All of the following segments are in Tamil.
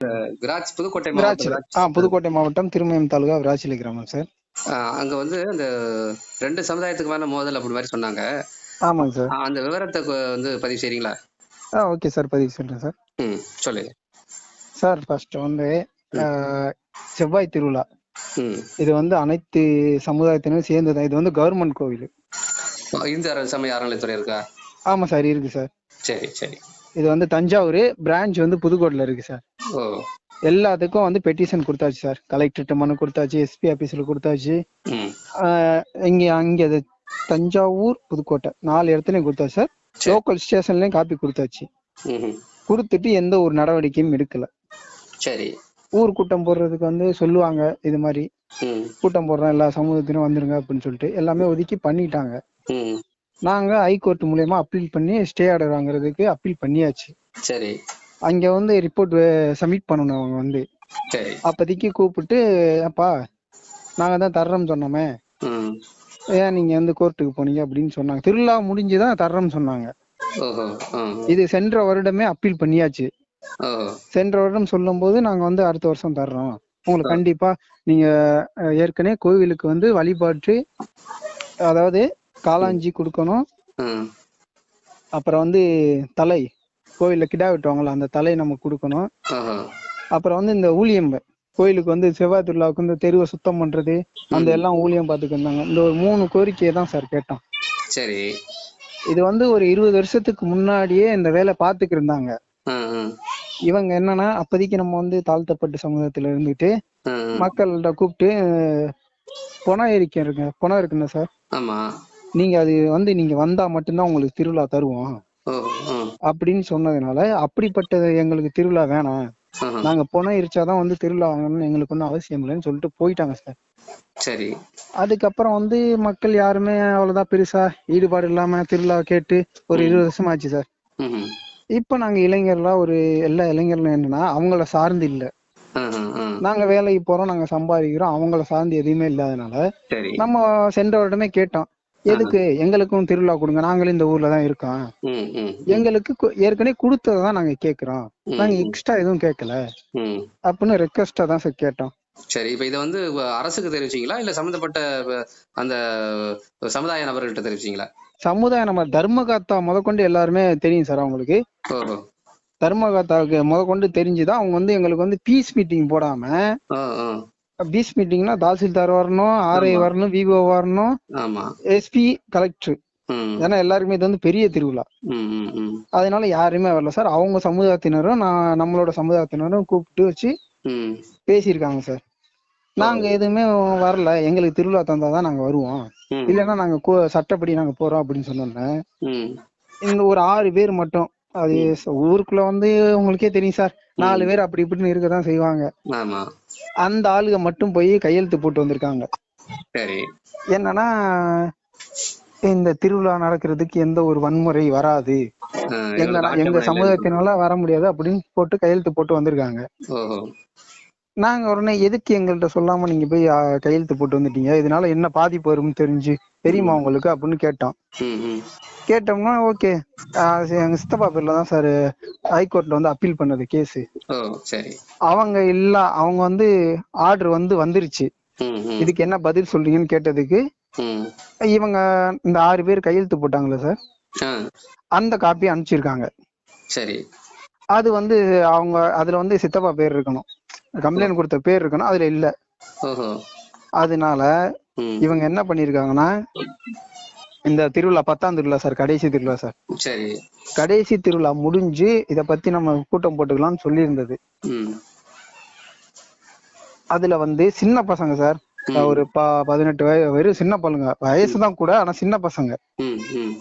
புதுக்கோட்டை மாவட்டம் விராச்சில புதுக்கோட்டை மாவட்டம் திருமயம் தாலுகா விராச்சிலை கிராமம் சார். அங்க வந்து அந்த 2 சமுதாயத்துக்கு மேல மோதல் அப்படி மாதிரி சொன்னாங்க. ஆமாங்க சார். அந்த விவரத்தை வந்து பதிவு செய்றீங்களா? ஓகே சார், பதிவு சொல்றேன் சார். சொல்லுங்க சார். ஃபர்ஸ்ட் வந்து செவ்வாய் திருவிழா. இது வந்து அனைத்து சமுதாயத்தினரும் சேர்ந்தது. இது வந்து கவர்மெண்ட் கோவில். இந்து சமய அறநிலையத்துறை இருக்கா? ஆமா சார், இருக்கு சார். சரி சரி. இது வந்து தஞ்சாவூர் பிரான்ச் வந்து புதுக்கோட்டையில இருக்கு சார். எல்லாத்துக்கும் வந்து பெட்டிஷன் கொடுத்தாச்சு சார். கலெக்டர்கிட்ட மனு கொடுத்தாச்சு, எஸ்பி ஆபீஸ்ல கொடுத்தாச்சு. அங்க தஞ்சாவூர் புதுக்கோட்டை 4 இடத்துலயும் கொடுத்தாச்சு சார். லோக்கல் ஸ்டேஷன்லயும் காப்பி கொடுத்தாச்சு. கொடுத்துட்டு எந்த ஒரு நடவடிக்கையும் எடுக்கல. சரி. ஊர் கூட்டம் போடுறதுக்கு வந்து சொல்லுவாங்க, இது மாதிரி கூட்டம் போடுறோம் எல்லா சமூகத்திനും வந்துருங்க அப்படின்னு சொல்லிட்டு எல்லாமே ஒதுக்கி பண்ணிட்டாங்க. நாங்க ஹைகோர்ட் மூலமா அப்பீல் பண்ணி ஸ்டே ஆர்டர் வாங்குறதுக்கு அப்பீல் பண்ணியாச்சு. சரி. அங்க வந்து ரிப்போர்ட் சப்மிட் பண்ணணும். அவங்க வந்து அப்போதைக்கு கூப்பிட்டு, அப்பா நாங்க தான் தர்றோம் சொன்னோமே, ஏன் நீங்க வந்து கோர்ட்டுக்கு போனீங்க அப்படின்னு சொன்னாங்க. திருவிழா முடிஞ்சுதான் தர்றோம்னு சொன்னாங்க. இது சென்ற வருடமே அப்பீல் பண்ணியாச்சு. சென்ற வருடம் சொல்லும் போது நாங்க வந்து அடுத்த வருஷம் தர்றோம் உங்களுக்கு, கண்டிப்பா நீங்க ஏற்கனவே கோவிலுக்கு வந்து வழிபாட்டு, அதாவது காளாஞ்சி கொடுக்கணும். அப்புறம் வந்து தலை, கோயில்ல கிடா வெட்டுவாங்கல்ல, அந்த தலை நம்ம கொடுக்கணும். அப்புறம் வந்து இந்த ஊழியம் கோயிலுக்கு வந்து செவ்வாய் திருவிழாவுக்கு வந்து தெருவை சுத்தம் பண்றது, அந்த எல்லாம் ஊழியம் பார்த்துக்கு இருந்தாங்க. இந்த ஒரு 3 கோரிக்கையை தான் சார் கேட்டோம். சரி. இது வந்து ஒரு 20 வருஷத்துக்கு முன்னாடியே இந்த வேலை பார்த்துக்கு இருந்தாங்க. இவங்க என்னன்னா, அப்போதைக்கு நம்ம வந்து தாழ்த்தப்பட்ட சமூகத்துல இருந்துட்டு மக்கள்கிட்ட கூப்பிட்டு பணம் இருக்குங்க, பணம் இருக்குண்ணா சார், நீங்க அது வந்து நீங்க வந்தா மட்டும்தான் உங்களுக்கு திருவிழா தருவோம் அப்படின்னு சொன்னதுனால, அப்படிப்பட்ட எங்களுக்கு திருவிழா வேணாம், நாங்க பணம் எரிச்சாதான் வந்து திருவிழா வாங்கணும்னு எங்களுக்கு ஒன்றும் அவசியம் இல்லைன்னு சொல்லிட்டு போயிட்டாங்க சார். சரி. அதுக்கப்புறம் வந்து மக்கள் யாருமே அவ்வளவுதான் பெருசா ஈடுபாடு இல்லாம திருவிழா கேட்டு ஒரு 20 வருஷம் ஆச்சு சார். இப்ப நாங்க இளைஞர்லாம் எல்லா இளைஞர்களும் என்னன்னா, அவங்கள சார்ந்து இல்ல, நாங்க வேலைக்கு போறோம், நாங்க சம்பாதிக்கிறோம், அவங்கள சார்ந்து எதுவுமே இல்லாதனால நம்ம சென்ற வருடமே கேட்டோம், எதுக்கு எங்களுக்கும் திருவிழா கொடுங்க, நாங்களும் இந்த ஊர்ல தான் இருக்கோம், எங்களுக்கு ஏற்கனவே கொடுத்ததான் நாங்க கேக்குறோம், நாங்க எக்ஸ்ட்ரா எதுவும் கேட்கல அப்படின்னு ரெக்வஸ்டா தான் சார் கேட்டோம். சரி. இப்ப இதை வந்து அரசுக்கு தெரிவிச்சீங்களா இல்ல சம்பந்தப்பட்ட அந்த சமுதாய நபர்கள்ட்ட தெரிவிச்சீங்களா? சமுதாய நபர் தர்மகாத்தா முதற்கொண்டு எல்லாருமே தெரியும் சார் அவங்களுக்கு. தர்மகாத்தாவுக்கு முதற்கொண்டு தெரிஞ்சுதான் அவங்க வந்து எங்களுக்கு வந்து பீஸ் மீட்டிங் போடாம, பீஸ் மீட்டிங்னா தாசில்தார் வரணும், ஆர்ஐ வரணும், விவோ வரணும், எஸ்பி, கலெக்டர், ஏன்னா எல்லாருக்குமே இது வந்து பெரிய திருவிழா, அதனால யாருமே வரல சார். அவங்க சமுதாயத்தினரும் நம்மளோட சமுதாயத்தினரும் கூப்பிட்டு வச்சு பேசியிருக்காங்க சார். நாங்க எதுவுமே வரல, எங்களுக்கு திருவிழா தந்தாதான் நாங்க வருவோம், இல்லைன்னா நாங்க சட்டப்படி நாங்க போறோம் அப்படின்னு சொன்னோம்னா, இந்த ஒரு 6 பேர் மட்டும், அது ஊருக்குள்ள வந்து உங்களுக்கே தெரியும் சார், 4 பேர் அப்படி இப்படின்னு இருக்கதான் செய்வாங்க. அந்த ஆளுக மட்டும் போய் கையெழுத்து போட்டு வந்திருக்காங்க. என்னன்னா, இந்த திருவிழா நடக்கிறதுக்கு எந்த ஒரு வன்முறை வராது, எங்க சமுதாயத்தினால வர முடியாது அப்படின்னு போட்டு கையெழுத்து போட்டு வந்திருக்காங்க. நாங்க உடனே எதுக்கு எங்கள்கிட்ட சொல்லாம நீங்க போய் கையெழுத்து போட்டு வந்துட்டீங்க, இதனால என்ன பாதிப்பு வரும்னு தெரியுமா உங்களுக்கு அப்படின்னு கேட்டோம். கேட்டோம்னா ஓகே, எங்க சித்தப்பா பேர்ல தான் சார் ஹைகோர்ட்ல வந்து அப்பீல் பண்ணது கேஸ். அவங்க வந்து ஆர்டர் வந்து வந்துருச்சு, இதுக்கு என்ன பதில் சொல்றீங்கன்னு கேட்டதுக்கு இவங்க இந்த 6 பேர் கையெழுத்து போட்டாங்களே சார், அந்த காப்பி அனுப்பிச்சிருக்காங்க. சரி. அது வந்து அவங்க அதுல வந்து சித்தப்பா பேர் இருக்கணும், கம்ப்ளைண்ட் கொடுத்த பேர் இருக்கணும், அதுல இல்ல. அதனால இவங்க என்ன பண்ணிருக்காங்கன்னா, இந்த திருவிழா 10ஆம் திருவிழா சார், கடைசி திருவிழா சார், கடைசி திருவிழா முடிஞ்சு இத பத்தி நம்ம கூட்டம் போட்டுக்கலாம்னு சொல்லி இருந்தது. அதுல வந்து சின்ன பசங்க சார், ஒரு 18 வெறும் சின்ன பசங்க, வயசுதான் கூட, ஆனா சின்ன பசங்க.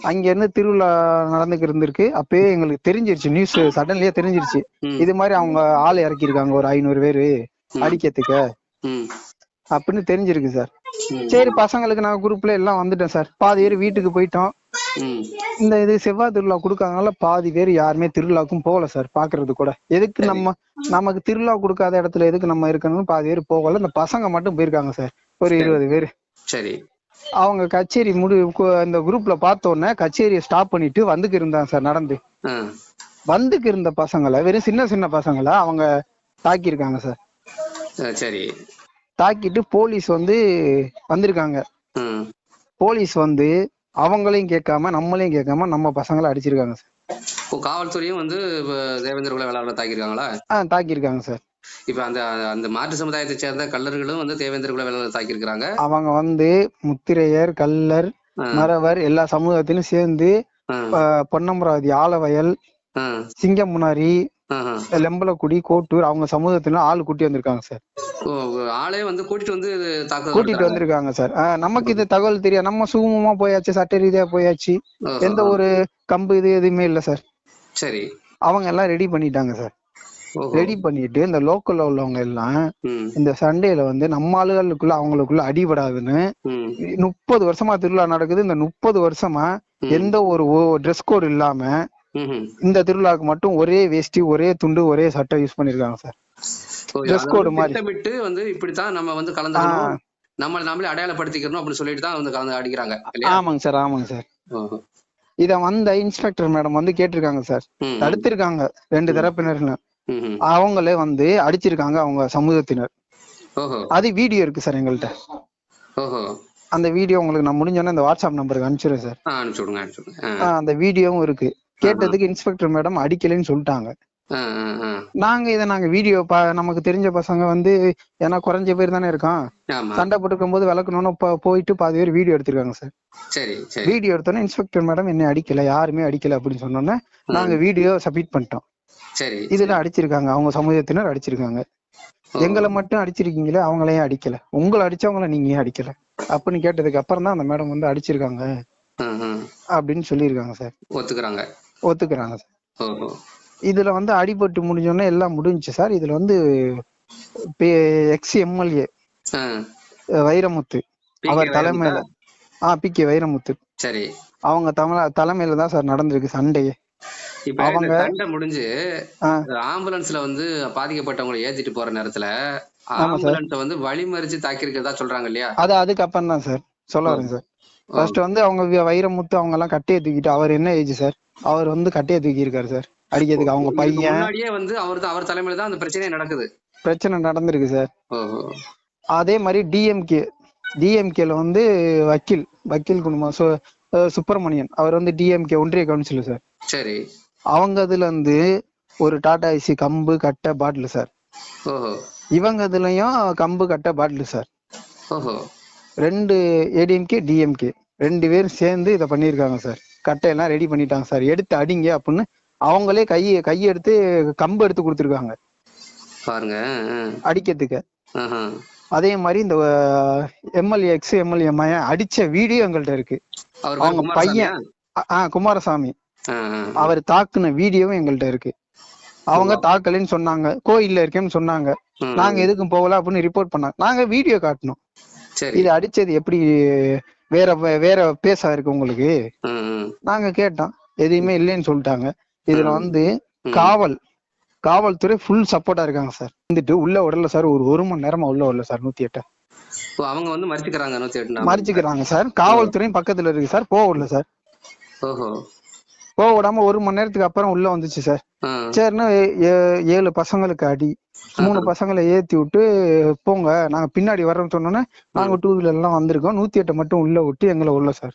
அங்க இருந்து திருவிழா நடந்துக்கு இருந்திருக்கு. அப்பயே எங்களுக்கு தெரிஞ்சிருச்சு, நியூஸ் சடன்லியே தெரிஞ்சிருச்சு, இது மாதிரி அவங்க ஆள் இறக்கிருக்காங்க ஒரு 500 பேரு அடிக்கிறதுக்கு அப்படின்னு தெரிஞ்சிருக்கு சார். சரி, பசங்களுக்கு நாங்க குரூப்ல எல்லாம் வந்துட்டோம் சார். பாதி பேர் வீட்டுக்கு போயிட்டோம். இந்த இது செவ்வாய் திருவிழா கொடுக்காதனால பாதி பேர் யாருமே திருவிழாக்கும் போகல சார், பாக்குறது கூட. எதுக்கு நமக்கு திருவிழா கொடுக்காத இடத்துல எதுக்கு நம்ம இருக்கணும்னு பாதி பேர் போகல. இந்த பசங்க மட்டும் போயிருக்காங்க சார், ஒரு 20 பேர். சரி. அவங்க கச்சேரி இந்த குரூப்ல பார்த்த உடனே கச்சேரியை ஸ்டாப் பண்ணிட்டு வந்துக்கு இருந்தாங்க சார். நடந்து வந்துக்கு இருந்த பசங்களை, வெறும் சின்ன சின்ன பசங்களை அவங்க தாக்கியிருக்காங்க சார். சரி. தாக்கிட்டு போலீஸ் வந்து வந்திருக்காங்க. போலீஸ் வந்து அவங்களையும் கேட்காம நம்மளையும் கேட்காம நம்ம பசங்களை அடிச்சிருக்காங்க சார். காவல்துறையும் வந்து தேவேந்திர குல வேளாளரை தாக்கியிருக்காங்களா? தாக்கியிருக்காங்க சார். இப்ப அந்த அந்த மாற்று சமுதாயத்தை சேர்ந்த கல்லர்களும் வந்து தேவேந்திர குல வேளாளரை தாக்கியிருக்காங்க. அவங்க வந்து முத்திரையர், கல்லர், மறவர் எல்லா சமூகத்திலும் சேர்ந்து பொன்னமராவதி, ஆலவயல், சிங்கமுனாரி, லெம்பலக்குடி, கோட்டூர் அவங்க சமூகத்துல ஆள் கூட்டி வந்திருக்காங்க சார். ஆளே வந்து கூட்டிட்டு வந்திருக்காங்க சார். நமக்கு இது தகவல் தெரியாது, நம்ம சுகமமா போயாச்சு, சட்ட ரீதியா போயாச்சு, எந்த ஒரு கம்பு இது எதுவுமே இல்ல சார். சரி. அவங்க எல்லாம் ரெடி பண்ணிட்டாங்க சார். ரெடி பண்ணிட்டு இந்த லோக்கல்ல உள்ளவங்க எல்லாம் இந்த சண்டேல வந்து நம்ம ஆளுகளுக்குள்ள அவங்களுக்குள்ள அடிபடாதுன்னு 30 வருஷமா திருவிழா நடக்குது. இந்த 30 வருஷமா எந்த ஒரு ட்ரெஸ் கோட் இல்லாம இந்த திருவிழாவுக்கு மட்டும் ஒரே வேஷ்டி, ஒரே துண்டு, ஒரே சட்டை யூஸ் பண்ணிருக்காங்க சார். ட்ரெஸ் கோட் மாதிரி திட்டமிட்டு வந்து இப்படித்தான் நம்ம வந்து கலந்துக்கணும், நம்ம நாமளே அடையாளப்படுத்திக்கணும் அப்படின்னு சொல்லிட்டு தான் வந்து கலந்து அடிக்கிறாங்க. ஆமாங்க சார், ஆமாங்க சார். இத வந்த இன்ஸ்பெக்டர் மேடம் வந்து கேட்டிருக்காங்க சார், தடுத்திருக்காங்க 2 தரப்பினர்களும். அவங்களே வந்து அடிச்சிருக்காங்க அவங்க சமூகத்தினர். அது வீடியோ இருக்கு சார் எங்கள்கிட்ட. அந்த வீடியோ உங்களுக்கு நான் முடிஞ்சோன்னா இந்த வாட்ஸ்அப் நம்பருக்கு அனுப்பிச்சிடுறேன் சார். அந்த வீடியோவும் இருக்கு. கேட்டதுக்கு இன்ஸ்பெக்டர் மேடம் அடிக்கலைன்னு சொல்லிட்டாங்க. நாங்க வீடியோ நமக்கு தெரிஞ்ச பசங்க வந்து, ஏன்னா குறைஞ்ச பேர் தானே இருக்கான், சண்டை போட்டுக்கும் போது விளக்கணும்னு போயிட்டு பாதி பேர் வீடியோ எடுத்திருக்காங்க சார். வீடியோ எடுத்தோன்னே இன்ஸ்பெக்டர் மேடம் என்ன அடிக்கல, யாருமே அடிக்கல அப்படின்னு சொன்னோன்னே நாங்க வீடியோ சப்மிட் பண்ணிட்டோம். இதுல அடிச்சிருக்காங்க, அவங்க சமூகத்தினர் அடிச்சிருக்காங்க. எங்களை மட்டும் அடிச்சிருக்கீங்களே, அவங்களையும் அடிக்கல, உங்களை அடிச்சவங்கள நீங்க ஏன் அடிக்கல அப்படின்னு கேட்டதுக்கு அப்புறம் தான் அந்த மேடம் வந்து அடிச்சிருக்காங்க அப்படின்னு சொல்லியிருக்காங்க சார். ஒத்துக்கிறாங்க சார். இதுல வந்து அடிபட்டு முடிஞ்சோடனே எல்லாம் முடிஞ்சுச்சு சார். இதுல வந்து எக்ஸ் எம்எல்ஏ வைரமுத்து அவர் தலைமையில, பி.கே. வைரமுத்து, சரி, அவங்க தலைமையில தான் சார் நடந்திருக்கு சண்டையே. அவங்க சண்டை முடிஞ்சு ஆம்புலன்ஸ்ல வந்து பாதிக்கப்பட்டவங்களை ஏத்திட்டு போற நேரத்துல ஆம்புலன்ஸ வந்து வழிமறிச்சு தாக்கியிருக்கிறதா சொல்றாங்க இல்லையா? அதுக்கு அப்புறம் தான் சார் சொல்ல வரேன் சார். ஃபர்ஸ்ட் வந்து அவங்க வைரமுத்து அவங்க எல்லாம் கட்டையை தூக்கிட்டு, அவர் என்ன ஏஜ் சார், அவர் வந்து கட்டையை தூக்கி இருக்காரு சார் அடிக்கிறதுக்கு. அவங்க பையன் முன்னாடியே வந்து அவர் தலைமையில தான் அந்த பிரச்சனை நடந்திருக்கு சார். அதே மாதிரி டிஎம்கேல வந்து வக்கீல் குடும்பம் சுப்பிரமணியன், அவர் வந்து டிஎம்கே ஒன்றிய கவுன்சிலர் சார். சரி. அவங்க அதுல இருந்து ஒரு டாடா ஐசி கம்பு கட்டை பாட்டில் சார். இவங்க இதுலயும் கம்பு கட்டை பாட்டில் சார். 2 ஏடிஎம்கே டிஎம்கே 2 பேரும் சேர்ந்து இதை பண்ணிருக்காங்க சார். கட்டையெல்லாம் ரெடி பண்ணிட்டாங்க சார். எடுத்து அடிங்க அப்படின்னு அவங்களே கையெடுத்து கம்பு எடுத்து கொடுத்துருக்காங்க பாருங்க அடிக்கிறதுக்கு. அதே மாதிரி இந்த எம்எல்ஏ எக்ஸ் எம்எல்ஏ அடிச்ச வீடியோ எங்கள்கிட்ட இருக்கு. அவங்க பையன் குமாரசாமி அவர் தாக்குன வீடியோவும் எங்கள்கிட்ட இருக்கு. அவங்க தாக்கலன்னு சொன்னாங்க, கோயில்ல இருக்கேன்னு சொன்னாங்க, நாங்க எதுக்கும் போகல அப்படின்னு ரிப்போர்ட் பண்ணாங்க. நாங்க வீடியோ காட்டணும். இது அடிச்சது எப்படி வேற பேச இருக்கு உங்களுக்கு, நாங்க கேட்டோம், எதுவுமே இல்லைன்னு சொல்லிட்டாங்க. இதுல வந்து காவல்துறை ஃபுல் சப்போர்ட்டா இருக்காங்க சார். வந்துட்டு உள்ள விடல சார், ஒரு மணி நேரமா உள்ள விடல சார். 108 அவங்க வந்து மறிச்சுக்கிறாங்க சார். காவல்துறையும் பக்கத்துல இருக்கு சார், போக விடல சார். போக விடாம 1 மணி நேரத்துக்கு அப்புறம் உள்ள வந்துச்சு சார். சரின்னு 7 பசங்களுக்கு அடி, 3 பசங்களை ஏத்தி விட்டு போங்க நாங்க பின்னாடி வர்றோம்னு சொன்னோன்னே நாங்க 2 வீலர் எல்லாம் வந்திருக்கோம். 108 மட்டும் உள்ள விட்டு எங்களை உள்ள சார்.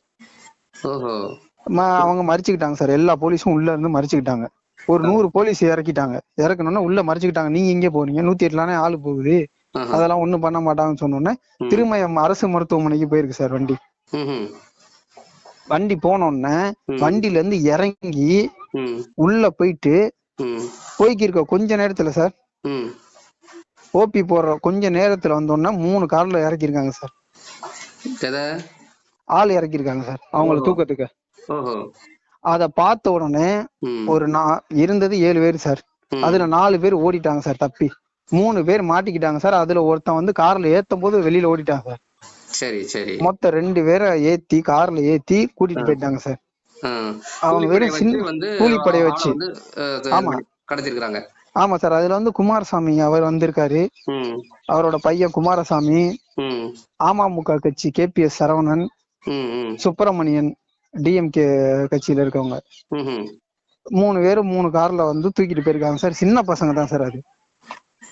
அவங்க மறிச்சுக்கிட்டாங்க சார். எல்லா போலீஸும் உள்ள இருந்து மறிச்சுக்கிட்டாங்க. ஒரு 100 போலீஸ் இறக்கணும்னா உள்ள மறைச்சுக்கிட்டாங்க. நீங்க இங்கே போறீங்க, 108 ஆளு போகுது, அதெல்லாம் ஒண்ணும் பண்ண மாட்டாங்கன்னு சொன்னோன்னே திருமயம் அரசு மருத்துவமனைக்கு போயிருக்கு சார் வண்டி. வண்டி போனோடனே வண்டியில இருந்து இறங்கி உள்ள போய்க்கிருக்க கொஞ்ச நேரத்துல சார், ஓபி போடுற கொஞ்ச நேரத்துல வந்தோடனே 3 கார்ல இறக்கிருக்காங்க சார். ஆள் இறக்கிருக்காங்க சார் அவங்கள தூக்கத்துக்கு. அத பார்த்த உடனே இருந்தது 7 பேர் சார். அதுல 4 பேர் ஓடிட்டாங்க சார் தப்பி. 3 பேர் மாட்டிக்கிட்டாங்க சார். அதுல ஒருத்தன் வந்து கார்ல ஏத்தும் போது வெளியில ஓடிட்டாங்க சார். சரி சரி. மொத்தம் 2 பேரை கார்ல ஏத்தி கூட்டிட்டு போயிட்டாங்க சார். அவங்க வெறும் கூலிப்படைய வச்சு. ஆமா கடத்திருக்காங்க. ஆமா சார். அதுல வந்து குமாரசாமி அவர் வந்திருக்காரு, அவரோட பையன் குமாரசாமி, அமமுக கட்சி கேபிஎஸ் சரவணன், சுப்பிரமணியன் டிஎம்கே கட்சியில இருக்கவங்க 3 பேரும் 3 கார்ல வந்து தூக்கிட்டு போயிருக்காங்க சார். சின்ன பசங்க தான் சார். அது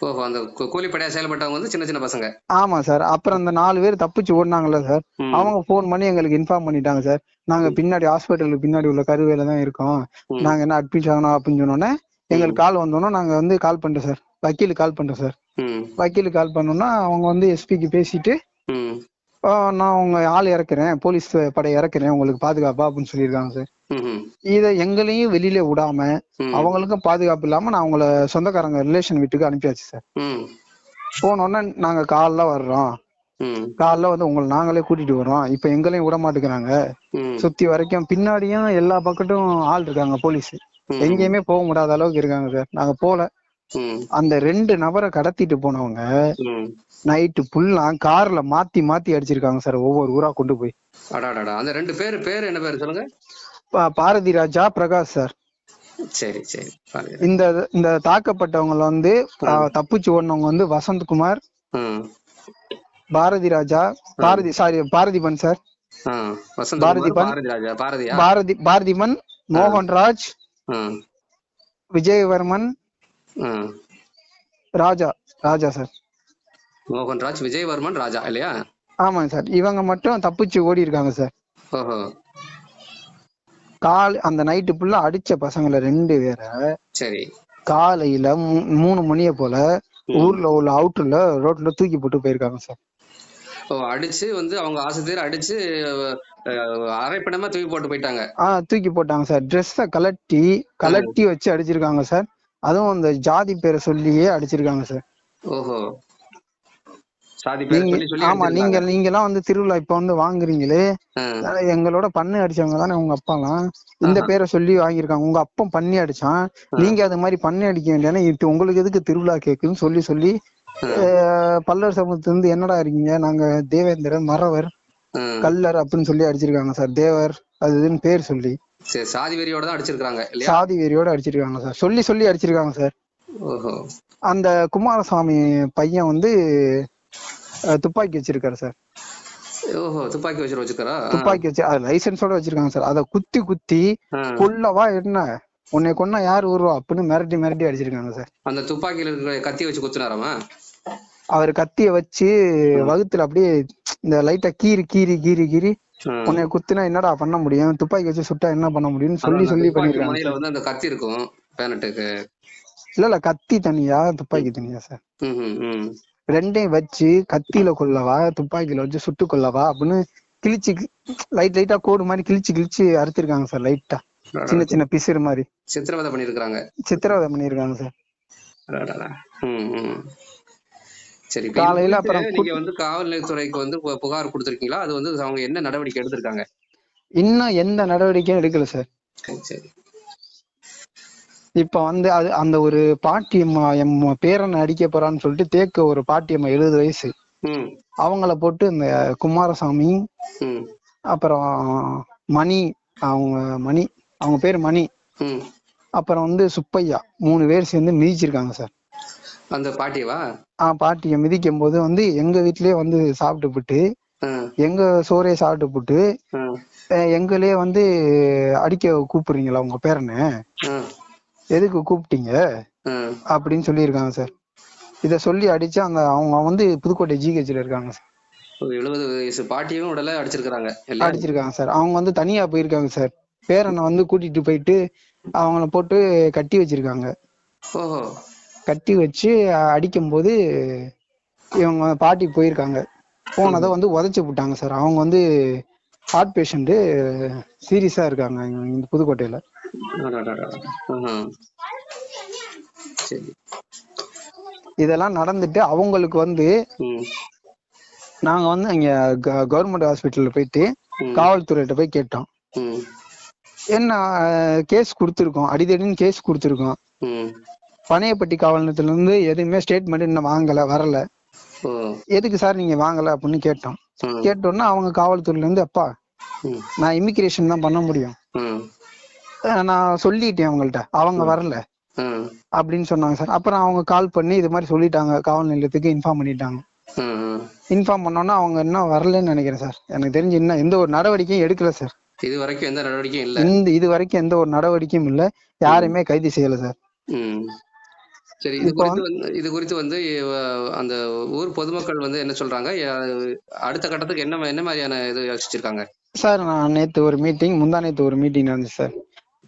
ஓஹோ, அந்த கூலிப்படையா செயல்பட்டவங்க வந்து சின்ன சின்ன பசங்க. ஆமா சார். அப்புறம் அந்த 4 பேர் தப்பிச்சு ஓடினாங்கல்ல சார், அவங்க போன் பண்ணி எங்களுக்கு இன்ஃபார்ம் பண்ணிட்டாங்க சார். நாங்க பின்னாடி ஹாஸ்பிட்டலுக்கு பின்னாடி உள்ள கருவேல தான் இருக்கோம், நாங்க என்ன அட்மிட் ஆகணும் அப்படின்னு சொன்னோன்னே எங்களுக்கு கால் வந்தோன்னா நாங்க வந்து கால் பண்ணிட்டோம் சார், வக்கீலுக்கு கால் பண்ணிட்டோம் சார். வக்கீலுக்கு கால் பண்ணோம்னா அவங்க வந்து எஸ்பிக்கு பேசிட்டு நான் உங்க ஆள் இறக்குறேன், போலீஸ் படை இறக்குறேன் உங்களுக்கு பாதுகாப்பா அப்படின்னு சொல்லியிருக்காங்க சார். இத எங்களையும் வெளியில விடாம அவங்களுக்கும் பாதுகாப்பு இல்லாம நான் உங்களை சொந்தக்காரங்க ரிலேஷன் வீட்டுக்கு அனுப்பியாச்சு சார். போனோன்னா நாங்க காலைல வர்றோம், காலைல வந்து உங்களை நாங்களே கூட்டிட்டு வரோம், இப்ப எங்களையும் விட மாட்டேங்கிறாங்க, சுத்தி வரைக்கும் பின்னாடியும் எல்லா பக்கட்டும் ஆள் இருக்காங்க போலீஸ், எங்கேயுமே போக முடியாத அளவுக்கு இருக்காங்க சார். நாங்க போல அந்த 2 நபரை கடத்திட்டு போனவங்க நைட்டு ஃபுல்லா கார்ல மாத்தி மாத்தி அடிச்சிருக்காங்க சார், ஒவ்வொரு ஊரா கொண்டு போய். அந்த 2 பேர் என்ன பேர் சொல்லுங்க? பாரதி ராஜா, பிரகாஷ் சார். சரி சரி. இந்த தாக்கப்பட்டவங்க வந்து தப்பிச்சு ஓடினவங்க வந்து வசந்த்குமார், பாரதி ராஜா, பாரதிபன் சார், பாரதிபன், மோகன்ராஜ், விஜயவர்மன், ராஜா சார். மோகன்ராஜ், விஜயவர்மன், ராஜா இல்லையா? ஆமாங்க சார். இவங்க மட்டும் தப்பிச்சு ஓடி இருக்காங்க சார். அந்த நைட்டு ஃபுல்லா அடிச்ச பசங்களை 2 பேரை சரி காலையில 3 மணிய போல ஊர்ல உள்ள அவுட்டர்ல ரோட்ல தூக்கி போட்டு போயிருக்காங்க சார். அடிச்சு வந்து அவங்க ஆசிரியர் அடிச்சு அரைப்பணமா தூக்கி போட்டு போயிட்டாங்க. தூக்கி போட்டாங்க சார். ட்ரெஸ்ஸ கலட்டி வச்சு அடிச்சிருக்காங்க சார். அதுவும் அந்த ஜாதி பேரை சொல்லியே அடிச்சிருக்காங்க சார். ஓஹோ, ஆமா. நீங்க எல்லாம் வந்து திருவிழா இப்ப வந்து வாங்குறீங்களே, எங்களோட பண்ணி அடிச்சவங்க தானே உங்க அப்பா எல்லாம், இந்த பேரை சொல்லி வாங்கியிருக்காங்க. உங்க அப்பன் பண்ணி அடிச்சான், நீங்க அது மாதிரி பண்ணி அடிக்க வேண்டியானே, இப்ப உங்களுக்கு எதுக்கு திருவிழா கேக்குன்னு சொல்லி பல்லர் சமூகத்துல இருந்து என்னடா இருக்கீங்க, நாங்க தேவேந்திரன், மறவர், கல்லர் அப்படின்னு சொல்லி அடிச்சிருக்காங்க சார். தேவர் அது இதுன்னு பேர் சொல்லி சாதி வெறியோட தான் அடிச்சிருக்காங்க. சாதி வெறியோட அடிச்சிருக்காங்க சார். சொல்லி அடிச்சிருக்காங்க சார். அந்த குமாரசாமி பையன் வந்து துப்பாக்கி வச்சிருக்காரு சார். துப்பாக்கி வச்சு லைசன்ஸோட வச்சிருக்காங்க சார். அத குத்தி கொல்லவா என்ன, உன்னை கொன்னா யாரு வருவா அப்படின்னு மிரட்டி அடிச்சிருக்காங்க சார். அந்த துப்பாக்கியில இருக்கிற கத்திய வச்சு குத்துனாராமா? அவர் கத்திய வச்சு வகுத்துல அப்படியே இந்த லைட்டா கீறி உன்னை குத்துனா என்னடா பண்ண முடியும், துப்பாக்கி வச்சு சுட்டா என்ன பண்ண முடியும்னு சொல்லி பண்ணிருக்காங்க. அந்த கத்தி இருக்கும் பேனட்டுக்கு. இல்ல கத்தி தனியா துப்பாக்கி தனியா சார். 2யும் வச்சு கத்தியில கொல்லவா துப்பாக்கியில வச்சு சுட்டு கொல்லவா அப்படின்னு கிழிச்சு லைட்டா கோடு மாதிரி கிழிச்சு அறுத்திருக்காங்க சார். லைட்டா சின்ன பிசுறு மாதிரி சித்திரவதை பண்ணிருக்காங்க சார். சரி, காலையில அப்புறம் நீங்க வந்து காவல் நிலையத்துறைக்கு வந்து புகார் கொடுத்திருக்கீங்களா? அது வந்து அவங்க என்ன நடவடிக்கை எடுத்திருக்காங்க? இன்னும் எந்த நடவடிக்கையும் எடுக்கல சார். சரி. இப்ப வந்து அந்த ஒரு பாட்டியம்மா எம் பேரனை அடிக்க போறான்னு சொல்லிட்டு தேக்க ஒரு பாட்டியம்மா 70 வயசு, அவங்கள போட்டு இந்த குமாரசாமி, அப்புறம் மணி, அவங்க பேரு மணி, அப்புறம் வந்து சுப்பையா, 3 பேர் சேர்ந்து மிதிச்சிருக்காங்க சார். அந்த பாட்டியவா? பாட்டிய மிதிக்கும் போது வந்து எங்க வீட்லயே வந்து சாப்பிட்டு போட்டு, எங்க சோறைய சாப்பிட்டு போட்டு எங்களே வந்து அடிக்க கூப்பிடுறீங்களா உங்க பேரனை, எதுக்கு கூப்பிட்டீங்க அப்படின்னு சொல்லியிருக்காங்க சார். இத சொல்லி அடிச்சு அவங்க வந்து புதுக்கோட்டை ஜிஹெச்ல இருக்காங்க சார். 70 வயசு பாட்டியும் உடல அடிச்சிருக்காங்க சார். அவங்க வந்து தனியா போயிருக்காங்க சார். பேரனை வந்து கூட்டிட்டு போயிட்டு அவங்கள போட்டு கட்டி வச்சிருக்காங்க. கட்டி வச்சு அடிக்கும் போது இவங்க பாட்டி போயிருக்காங்க. போனதை வந்து உதைச்சு விட்டாங்க சார். அவங்க வந்து ஹார்ட் பேஷண்ட், சீரியஸா இருக்காங்க இந்த புதுக்கோட்டையில. இதெல்லாம் நடந்துட்டு அவங்களுக்கு வந்து நாங்க வந்து இங்க கவர்மெண்ட் ஹாஸ்பிட்டல்ல போயிட்டு காவல்துறையிட்ட போய் கேட்டோம். என்ன கேஸ் கொடுத்துருக்கோம், அடிதடின்னு கேஸ் கொடுத்துருக்கோம். பனையப்பட்டி காவல் நிலையத்துல இருந்து எதுவுமே ஸ்டேட்மெண்ட் இன்னும் வரல. எதுக்கு சார் நீங்க வாங்கல அப்படின்னு கேட்டோம். கேட்டோம்னா அவங்க காவல்துறையில இருந்து, அப்பா நான் இமிகிரேஷன் தான் பண்ண முடியும், நான் சொல்லிட்டேன் அவங்கள்ட்ட, அவங்க வரல அப்படின்னு சொன்னாங்க சார். அப்புறம் அவங்க கால் பண்ணி இது மாதிரி சொல்லிட்டாங்க, காவல் நிலையத்துக்கு இன்ஃபார்ம் பண்ணிட்டாங்க. இன்ஃபார்ம் பண்ணோம்னா அவங்க இன்னும் வரலன்னு நினைக்கிறேன் சார். எனக்கு தெரிஞ்சு இன்னும் எந்த ஒரு நடவடிக்கையும் எடுக்கல சார். இது வரைக்கும் எந்த நடவடிக்கையும் இல்ல. இது வரைக்கும் எந்த ஒரு நடவடிக்கையும் இல்ல, யாருமே கைது செய்யல சார். சரி, இது குறித்து வந்து அந்த ஊர் பொதுமக்கள் வந்து என்ன சொல்றாங்க? அடுத்த கட்டத்துக்கு என்ன மாதிரியான இது யோசிச்சிருக்காங்க? சார் நான் நேத்து ஒரு மீட்டிங், முந்தா நேத்து ஒரு மீட்டிங் நடந்துச்சு சார்.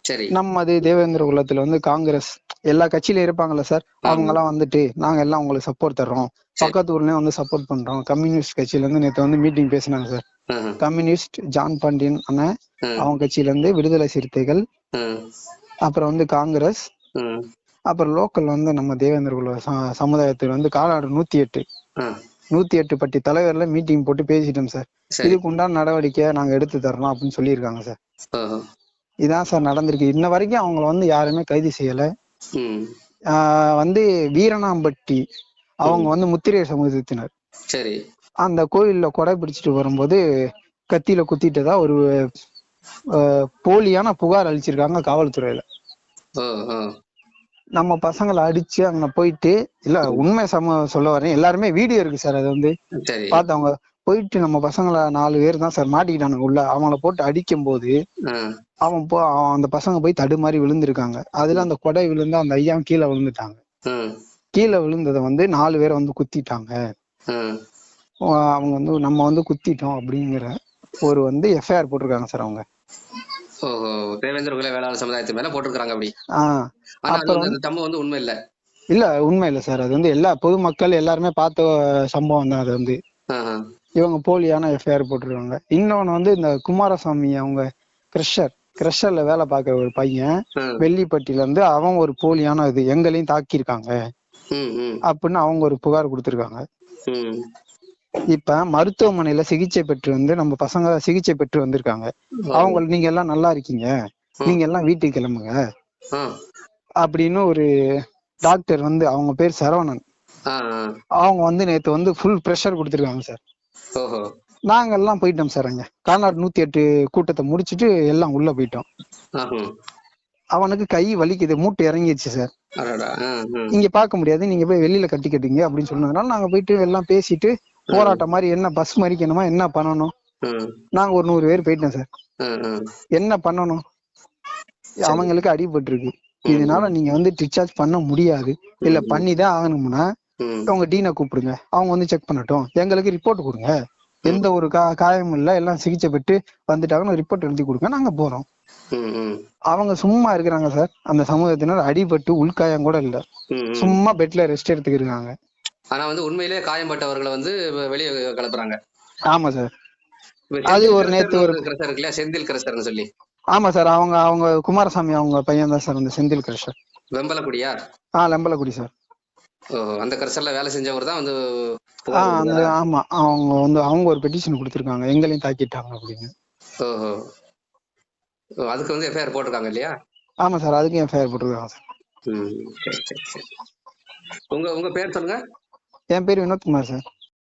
சரி. நம்ம தேவேந்திர குலத்துல வந்து காங்கிரஸ் எல்லா கட்சியில இருப்பாங்கல்ல சார், அவங்க எல்லாம் வந்துட்டு நாங்க எல்லாம் உங்களுக்கு சப்போர்ட் தர்றோம், பக்கத்து ஊர்லயும் வந்து சப்போர்ட் பண்றோம். கம்யூனிஸ்ட் கட்சியில இருந்து நேத்து வந்து மீட்டிங் பேசினாங்க சார். கம்யூனிஸ்ட் ஜான் பாண்டியன் அண்ணன், அவங்க கட்சியில இருந்து விடுதலை சிறுத்தைகள், அப்புறம் வந்து காங்கிரஸ், அப்புறம் லோக்கல் வந்து நம்ம தேவேந்திர குல சமுதாயத்தில் வந்து காலாடு 108 பட்டி தலைவர்ல மீட்டிங் போட்டு பேசிட்டோம் சார். இதுக்கு உண்டான நடவடிக்கை நாங்க எடுத்து தரணும் அப்படின்னு சொல்லியிருக்காங்க சார். இதான் சார் நடந்திருக்கு. இன்ன வரைக்கும் அவங்கள வந்து யாருமே கைது செய்யல. வந்து வீரணாம்பட்டி அவங்க வந்து முத்திரையர் சமூகத்தினர். சரி. அந்த கோயில்ல கொடை பிடிச்சிட்டு வரும்போது கத்தியில குத்திட்டதா ஒரு போலியான புகார் அளிச்சிருக்காங்க காவல்துறையில. நம்ம பசங்களை அடிச்சு அங்க போயிட்டு, இல்ல உண்மை சொல்ல வரேன், எல்லாருமே வீடியோ இருக்கு சார். அது வந்து பார்த்தவங்க போயிட்டு நம்ம பசங்களை 4 பேர் தான் சார் மாட்டிக்கிட்டானுங்க உள்ள. அவங்கள போட்டு அடிக்கும் போது அந்த பசங்க போய் தடுமாறி விழுந்திருக்காங்க. அதுல அந்த கொடை விழுந்து அந்த ஐயா கீழே விழுந்துட்டாங்க. கீழே விழுந்ததை வந்து 4 பேரை வந்து குத்திட்டாங்க. அவங்க வந்து நம்ம வந்து குத்திட்டோம் அப்படிங்கிற ஒரு வந்து எஃப்ஐஆர் போட்டிருக்காங்க சார் அவங்க. தேவேந்திர குல வேளாளர் சமுதாயத்து மேல போட்டிருக்காங்க அப்படி. வந்து உண்மை இல்ல. இல்ல உண்மை இல்ல சார். அது வந்து எல்லா பொதுமக்கள் எல்லாருமே பார்த்த சம்பவம் தான். அது வந்து இவங்க போலியான எஃப்ஐஆர் போட்டிருக்காங்க. இன்னொன்னு வந்து இந்த குமாரசாமி அவங்க கிரஷர்ல வேலை பார்க்கிற ஒரு பையன் வெள்ளிப்பட்டியில இருந்து அவன் ஒரு போலியான இது எங்களையும் தாக்கியிருக்காங்க அப்படின்னு அவங்க ஒரு புகார் கொடுத்திருக்காங்க. இப்ப மருத்துவமனையில சிகிச்சை பெற்று வந்து நம்ம பசங்க சிகிச்சை பெற்று வந்திருக்காங்க. அவங்க நீங்க எல்லாம் நல்லா இருக்கீங்க, நீங்க எல்லாம் வீட்டுக்கு கிளம்புங்க அப்படின்னு ஒரு டாக்டர் வந்து, அவங்க பேர் சரவணன், அவங்க வந்து நேத்து வந்து ஃபுல் பிரஷர் கொடுத்திருக்காங்க சார். நாங்க எல்லாம் போயிட்டோம் சார். அங்க கால்நாடு 108 கூட்டத்தை முடிச்சுட்டு எல்லாம் உள்ள போயிட்டோம். அவனுக்கு கை வலிக்குது, மூட்டை இறங்கிடுச்சு சார். இங்க பார்க்க முடியாது, நீங்க போய் வெளியில கட்டிக்கிட்டீங்க அப்படின்னு சொன்னதுனால நாங்க போயிட்டு எல்லாம் பேசிட்டு போராட்டம் மாதிரி என்ன பஸ் மறிக்கணுமா என்ன பண்ணணும், நாங்க ஒரு 100 பேர் போயிட்டோம் சார். என்ன பண்ணணும், அவங்களுக்கு அடிபட்டு இருக்கு, இதனால நீங்க வந்து டிஸ்சார்ஜ் பண்ண முடியாது, இல்ல பண்ணிதான் ஆகணும்னா அவங்க டீனை கூப்பிடுங்க, அவங்க வந்து செக் பண்ணட்டும், எங்களுக்கு ரிப்போர்ட் கொடுங்க, எந்த ஒரு காயமும் இல்ல, எல்லாம் சிகிச்சை பெற்று வந்துட்டாங்கன்னு ரிப்போர்ட் எழுதி கொடுங்க, நாங்க போறோம். அவங்க சும்மா இருக்கிறாங்க சார். அந்த சமூகத்தினர் அடிபட்டு உள்காயம் கூட இல்ல, சும்மா பெட்ல ரெஸ்ட் எடுத்துக்கிருக்காங்க. ஆனா வந்து உண்மையிலேயே காயம்பட்டவர்களை வந்து வெளியே கிளப்புறாங்க. ஆமா சார். அது ஒரு நேத்து ஒரு கிரஷர் இருக்குல்ல, செந்தில் கிரஷர்னு சொல்லி. ஆமா சார். அவங்க குமாரசாமி அவங்க பையன் தான் சார் அந்த செந்தில் கிரஷர். வெம்பலக்குடியா? லெம்பலக்குடி சார். அந்த கிரஷர்ல வேலை செஞ்சவர் தான் வந்து. ஆமா, அவங்க ஒரு பெட்டிஷன் கொடுத்திருக்காங்க, எங்களையும் தாக்கிட்டாங்க அப்படின்னு. அதுக்கு வந்து எஃப்ஐஆர் போட்டிருக்காங்க இல்லையா? ஆமா சார், அதுக்கும் எஃப்ஐஆர் போட்டிருக்காங்க சார். உங்க பேர் சொல்லுங்க. என் பேர் வினோத்குமார் சார்.